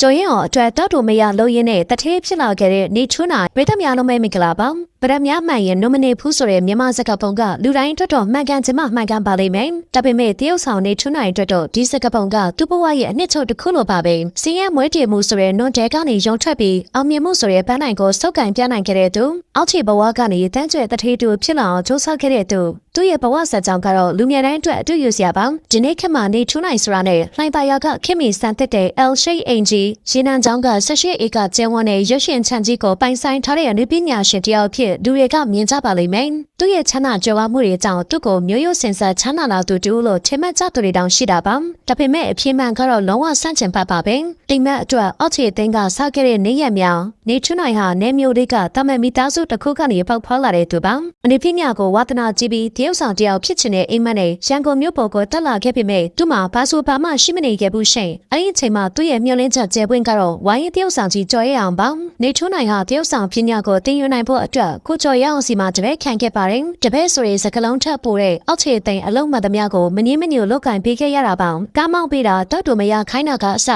ကျော်ရင်အောင်အတွက်တောက်တူမရလို့ရင်းနဲ့တထေးဖြစ်လာခဲ့တဲ့နေချွန်းနိုင်ပြည်သက်များလုံးမဲမင်္ဂလာပါဗရမများမှန်ရင်နိုမနီဖူးဆိုတဲ့မြန်မာစကားပုံကလူတိုင်းအတွက်တော့မှန်ကန်ချင်မှမှန်ကန်ပါလိမ့်မယ်ဒါပေမဲ့တရုတ်ဆောင်နေချွန်းနိုင်အတွက်တော့ဒီစကားပုံကသူ့ဘဝရဲ့အနှစ်ချုပ်တစ်ခုလိုပါပဲစီးရဲမွေးတည်မှုဆိုတဲ့နွန်တဲကနေရုံထွက်ပြီးအောင်မြင်မှုဆိုတဲ့ပန်းနိုင်ကိုစုပ်ကန်ပြနိုင်ခဲ့တဲ့သူအောက်ခြေဘဝကနေတန်းကျွဲတထေးတူဖြစ်လာအောင်စူးစမ်းခဲ့တဲ့သူသူ့ရဲ့ဘဝဆက်ကြောင်းကတော့လူငယ်တိုင်းအတွက်အတူယူစရာပါဒီနေ့ခေတ်မှာနေချွန်းနိုင်ဆိုတာနဲ့လှိုင်းပါရကခင်မီစံတက်တဲ့ L shape အင်ဂျီရေနံချောင်းက18ဧကကျန်းဝန်းတဲ့ရွှေရှင်ချန်ကြီးကိုပိုင်ဆိုင်ထားတဲ့အနုပညာရှင်တယောက်ဖြစ်လူတွေကမြင်ကြပါလိမ့်မယ်သူ့ရဲ့ချမ်းသာကြွယ်ဝမှုတွေကြောင့်သူ့ကိုမျိုးရိုးစင်ဆက်ချမ်းသာလာသူတူလို့ထင်မှတ်ကြသူတွေတောင်ရှိတာပါဒါပေမဲ့အပြင်းမှန်ကတော့လုံးဝဆန့်ကျင်ဘက်ပါပဲတိမ်မက်အတွက်အောက်ခြေသိန်းကစားခဲ့တဲ့နေရမြောင်နေချွန်းနိုင်ဟာနေမျိုးတွေကတမန်မိသားစုတစ်ခုကနေပေါက်ဖွာလာတဲ့သူပါအနုပညာကိုဝါသနာကြည့်ပြီးတရုတ်ဆောင်တယောက်ဖြစ်ချင်တဲ့အိမ်မက်နဲ့ရန်ကုန်မြို့ပေါ်ကိုတက်လာခဲ့ပေမဲ့သူ့မှာဘာဆိုဘာမှရှိမနေခဲ့ဘူးရှင်အဲ့ဒီအချိန်မှာသူ့ရဲ့မျှော်လင့်ချက်ကျဲပွင့်ကတော့ဝိုင်းရင်တရုတ်ဆောင်ကြီးကြော်ရအောင်ပါနေချွန်းနိုင်ဟာတရုတ်ဆောင်ပညာကိုသင်ယူနိုင်ဖို့အတွက်ကိုကြော်ရအောင်စီမှာတပည့်ခံခဲ့ပါတယ်တပည့်ဆိုရင်စကလုံးထပ်ပို့တဲ့အောက်ခြေသိန်းအလုံးမသမျှကိုမငင်းမညိုလောက်ကင်ပေးခဲ့ရတာပါကားမောင်းပေးတာတောက်တူမရခိုင်းတာကအစ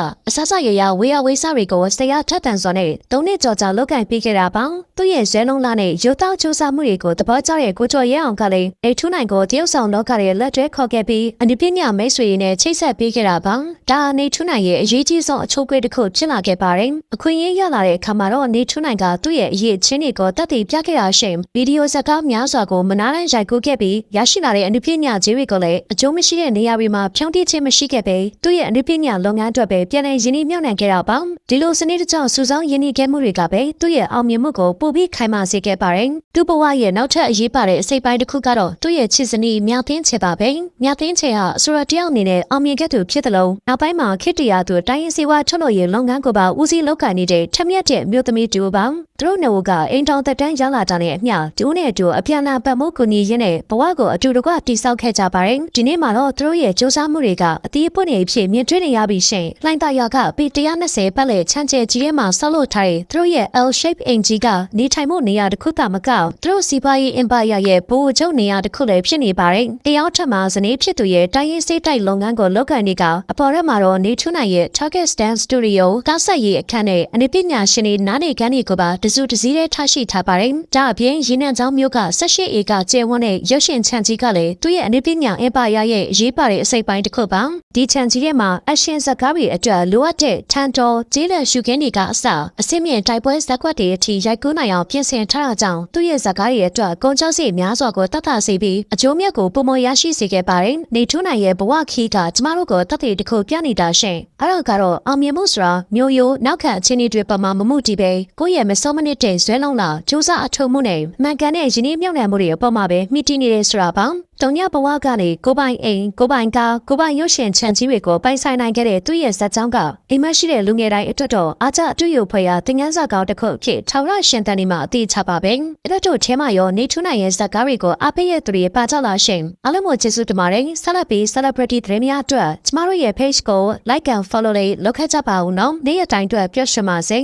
ရရဝေယဝေးစားတွေကိုဆရာထက်တန်စောနဲ့၃နှစ်ကျော်ကြာလောက်ကင်ပေးခဲ့တာပါသူ့ရဲ့ဇဲလုံးလာနဲ့ရိုးသားချိုးစားမှုတွေကိုတပတ်ကြောက်ရဲ့ကိုကြော်ရအောင်ကလည်းနေချွန်းနိုင်ကိုတရုတ်ဆောင်လောကရဲ့လက်တွဲခေါ်ခဲ့ပြီးအနုပညာမိတ်ဆွေနဲ့ချိတ်ဆက်ပေးခဲ့တာပါဒါနေချွန်းနိုင်ရဲ့အရေးကြီးဆုံးအချိုးကွေးတစ်ခုဖြစ်လာခဲ့ပါတယ်အခွင့်အရေးရလာတဲ့အခါမှာတော့နေချွန်းနိုင်ကသူ့ရဲ့အရေးချင်းတွေကိုတတ်သိပြခဲ့တာရှင်ဗီဒီယိုဇာတ်ကားများစွာကိုမနာတိုင်းရိုက်ကူးခဲ့ပြီးရရှိလာတဲ့အနုပညာကြီးတွေကိုလည်းအကျိုးမရှိတဲ့နေရာတွေမှာဖြောင်းတိခြင်းမရှိခဲ့ပဲသူ့ရဲ့အနုပညာလုပ်ငန်းအတွက်ပဲပြန်လည်ရင်းနှီးမြှုပ်နှံခဲ့တာပါဒီလိုစနစ်တကျစူးစောင်းရင်းနှီးခဲ့မှုတွေကပဲသူ့ရဲ့အောင်မြင်မှုကိုပိုပြီးခိုင်မာစေခဲ့ပါတယ်သူ့ဘဝရဲ့နောက်ထပ်အရေးပါတဲ့အစိပ်ပိုင်းတစ်ခုကတော့သူ့ရဲ့ချစ်စနီးမြသိန်းချေပါပဲမြသိန်းချေဟာအစိုးရတယောက်အနေနဲ့အောင်မြင်ခဲ့သူဖြစ်တယ်လို့နောက်ပိုင်းမှာခေတ္တရာသူတိုင်းရင်းစည်းဝါးထုတ်လုပ်ရေးလုပ်ငန်းကိုပါဦးစီးလုပ်ကိုင်နေတဲ့ထက်မြက်တဲ့မြို့သမီးတူပါသူတို့နှစ်ဦးကအိမ်ထောင်သက်တမ်းရလာတာနဲ့အမျှတူနဲ့အတူအပြန်အလှန်ပတ်မှုကူညီရင်းနဲ့ဘဝကိုအတူတကွတိဆောက်ခဲ့ကြပါတယ်ဒီနေ့မှာတော့သူတို့ရဲ့စူးစမ်းမှုတွေကအတီးပွင့်နေဖြစ်မြင်တွေ့နေရပြီရှင်လှိုင်းသားရကပေ120ပတ်လည်ချမ်းကျဲကြီးထဲမှာဆောက်လုပ်ထားတဲ့သူတို့ရဲ့ L shape အင်ဂျီကနေထိုင်မှုနေရာတစ်ခုသာမကသူတို့စီးပွားရေးအင်ပါယာရဲ့ဘူချုပ်နေရာတစ်ခုလည်းဖြစ်နေပါတယ်တရားထက်မှာဇနီးဖြစ်သူရဲ့တိုင်းရင်းစေးတိုက်လုပ်ငန်းကိုလုပ်ကိုင်နေကအပေါ်ရက်မှာတော့နေချွန်းနိုင်ရဲ့ Target Stand Studio ကားဆက်ရေးအခန်းနဲ့အနုပညာရှင်တွေနားနေခန်းတွေကိုပါတစုတစည်းတည်းထားရှိထားပါတယ်ဒါအပြင်ရင်းနှံချောင်းမြို့က18ဧကကျဲဝန်းတဲ့ရုပ်ရှင်ချန်ကြီးကလည်းသူ့ရဲ့အနုပညာအင်ပါယာရဲ့ရေးပါတဲ့အစိပ်ပိုင်းတစ်ခုပါဒီချန်ကြီးထဲမှာအရှင်ဇကားတွေအတွက်လိုအပ်တဲ့ထန်တော်ကျေးလက်ရှုခင်းတွေကအစအစစ်မြင့်တိုက်ပွဲဇက်ကွက်တွေအထိရိုက်ကူးနိုင်အောင်ပြင်ဆင်ထားတာကြောင့်သူ့ရဲ့ဇကားတွေအတွက်ကုန်ကျစရိတ်များစွာကိုတတ်တာစေပြီးအကျိုးမြတ်ကိုပုံမရရှိစေခဲ့ပါတယ်နေထူးနိုင်ရဲ့ဘဝခီးကကျမတို့ကိုတတ်တဲ့တစ်ခုပြနေတာရှင်အဲ့ဒါကတော့အောင်မြင်မှုဆိုတာမျိုးရိုးနောက်ခံအခြေအနေတွေပမာမမှုတည်ပဲကိုယ့်ရဲ့မစောမနစ်တဲ့ဇွဲလုံးလာစူးစမ်းအထုံမှုနဲ့မှန်ကန်တဲ့ရင်းနှီးမြှုပ်နှံမှုတွေအပေါ်မှာပဲမိတိနေတဲ့ဆိုတာပါတုံညဘဝကနေကိုပိုင်အိမ်ကိုပိုင်ကားကိုပိုင်ရုပ်ရှင်ချန်ကြီးတွေကိုပိုင်ဆိုင်နိုင်ခဲ့တဲ့သူ့ရဲ့ဇာတ်ကြောင်းကအိမ်မရှိတဲ့လူငယ်တိုင်းအတွက်တော့အားကျအတွေ့အဖွယ်ရာသင်ခန်းစာကောင်းတစ်ခုအဖြစ်ထောင်ရရှင်တန်ဒီမှာအသိချပါပဲအဲ့တော့ထဲမှာရောနေထူးနိုင်ရဲ့ဇာတ်ကားတွေကိုအားပေးရသူတွေပါကြလာရှင်အားလုံးကိုကျေးဇူးတင်ပါတယ်ဆက်လက်ပြီး celebrity သတင်းများအတွက်ကျမတို့ရဲ့ page ကို like and follow လေးလုပ်ခဲ့ကြပါဦးနော်နေ့ရက်တိုင်းအတွက်ပျော်ရွှင်ပါစေ